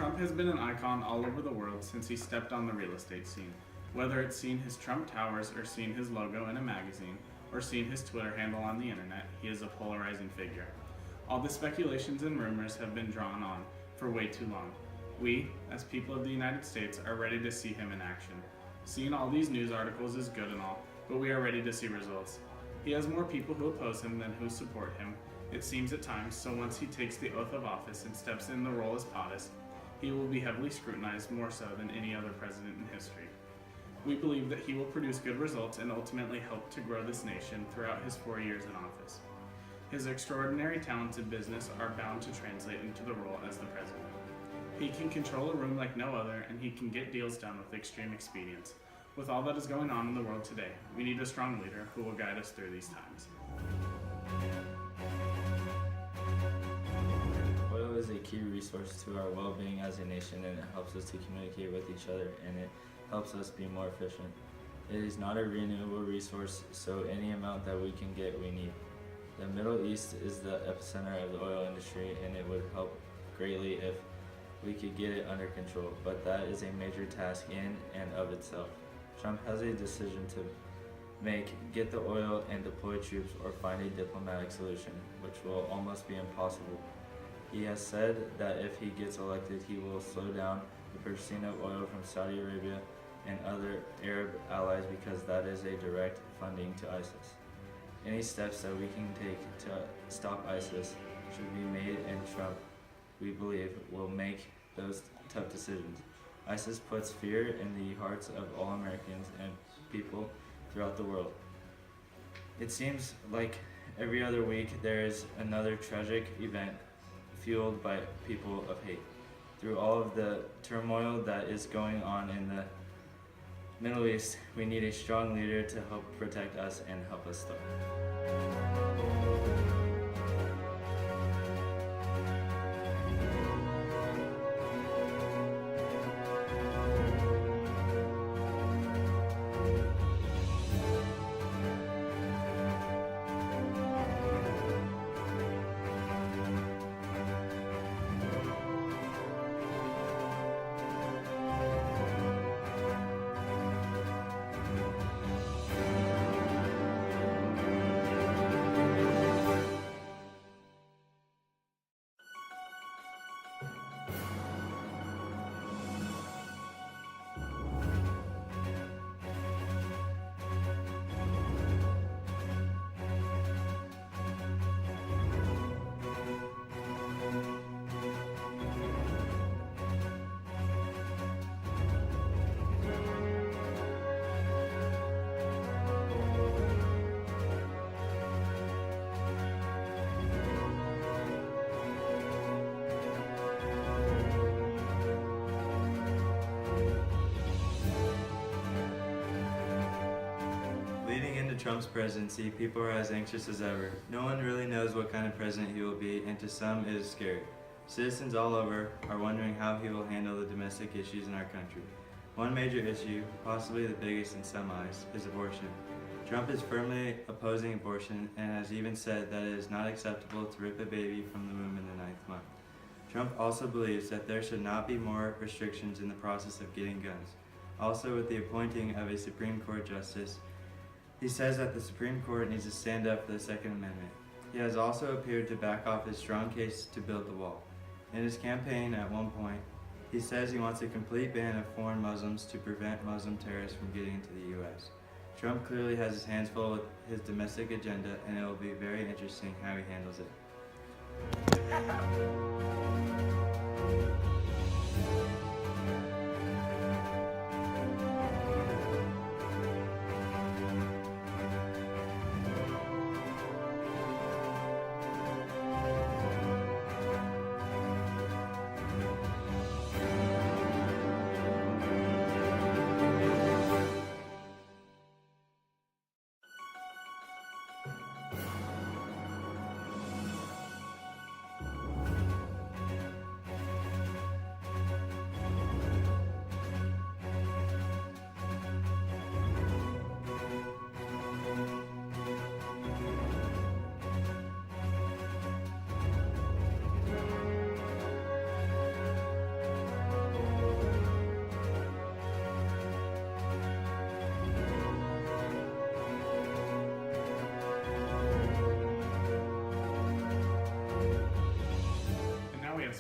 Trump has been an icon all over the world since he stepped on the real estate scene. Whether it's seen his Trump Towers or seen his logo in a magazine or seen his Twitter handle on the internet, he is a polarizing figure. All the speculations and rumors have been drawn on for way too long. We, as people of the United States, are ready to see him in action. Seeing all these news articles is good and all, but we are ready to see results. He has more people who oppose him than who support him, it seems at times, so once he takes the oath of office and steps in the role as POTUS, he will be heavily scrutinized, more so than any other president in history. We believe that he will produce good results and ultimately help to grow this nation throughout his 4 years in office. His extraordinary talents in business are bound to translate into the role as the president. He can control a room like no other, and he can get deals done with extreme expedience. With all that is going on in the world today, we need a strong leader who will guide us through these times. Oil is a key resource to our well-being as a nation, and it helps us to communicate with each other, and it helps us be more efficient. It is not a renewable resource, so any amount that we can get, we need. The Middle East is the epicenter of the oil industry, and it would help greatly if we could get it under control, but that is a major task in and of itself. Trump has a decision to make: get the oil and deploy troops, or find a diplomatic solution, which will almost be impossible. He has said that if he gets elected, he will slow down the purchasing of oil from Saudi Arabia and other Arab allies because that is a direct funding to ISIS. Any steps that we can take to stop ISIS should be made, and Trump, we believe, will make those tough decisions. ISIS puts fear in the hearts of all Americans and people throughout the world. It seems like every other week there is another tragic event fueled by people of hate. Through all of the turmoil that is going on in the Middle East, we need a strong leader to help protect us and help us stop. Leading into Trump's presidency, people are as anxious as ever. No one really knows what kind of president he will be, and to some it is scary. Citizens all over are wondering how he will handle the domestic issues in our country. One major issue, possibly the biggest in some eyes, is abortion. Trump is firmly opposing abortion and has even said that it is not acceptable to rip a baby from the womb in the 9th month. Trump also believes that there should not be more restrictions in the process of getting guns. Also, with the appointing of a Supreme Court justice, he says that the Supreme Court needs to stand up for the Second Amendment. He has also appeared to back off his strong case to build the wall. In his campaign at one point, he says he wants a complete ban of foreign Muslims to prevent Muslim terrorists from getting into the U.S. Trump clearly has his hands full with his domestic agenda, and it will be very interesting how he handles it.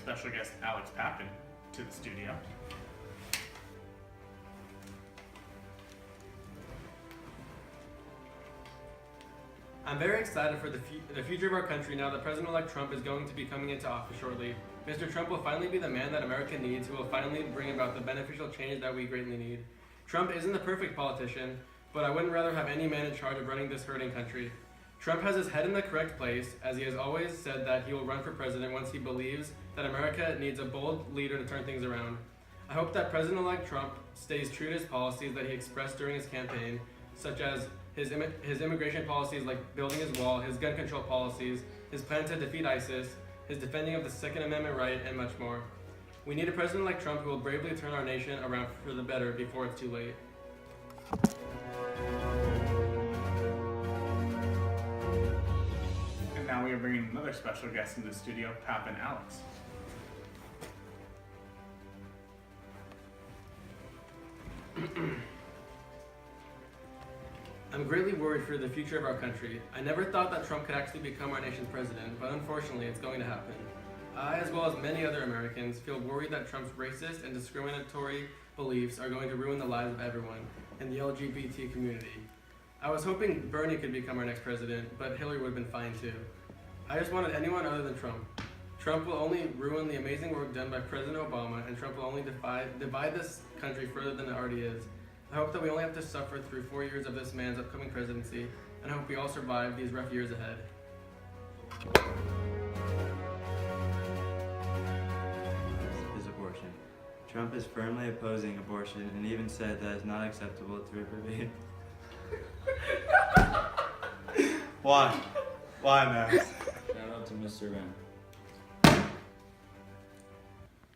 special guest Alex Pappin to the studio. I'm very excited for the future of our country now that President-elect Trump is going to be coming into office shortly. Mr. Trump will finally be the man that America needs, who will finally bring about the beneficial change that we greatly need. Trump isn't the perfect politician, but I wouldn't rather have any man in charge of running this hurting country. Trump has his head in the correct place, as he has always said that he will run for president once he believes that America needs a bold leader to turn things around. I hope that President-elect Trump stays true to his policies that he expressed during his campaign, such as his immigration policies like building his wall, his gun control policies, his plan to defeat ISIS, his defending of the Second Amendment right, and much more. We need a president like Trump who will bravely turn our nation around for the better before it's too late. And now we are bringing another special guest into the studio, Pappin Alex. I'm greatly worried for the future of our country. I never thought that Trump could actually become our nation's president, but unfortunately it's going to happen. I, as well as many other Americans, feel worried that Trump's racist and discriminatory beliefs are going to ruin the lives of everyone in the LGBT community. I was hoping Bernie could become our next president, but Hillary would have been fine too. I just wanted anyone other than Trump. Trump will only ruin the amazing work done by President Obama, and Trump will only divide this country further than it already is. I hope that we only have to suffer through 4 years of this man's upcoming presidency, and I hope we all survive these rough years ahead. Is abortion. Trump is firmly opposing abortion and even said that it's not acceptable to reprobate. Why? Why, Max? Shout out to Mr. Van.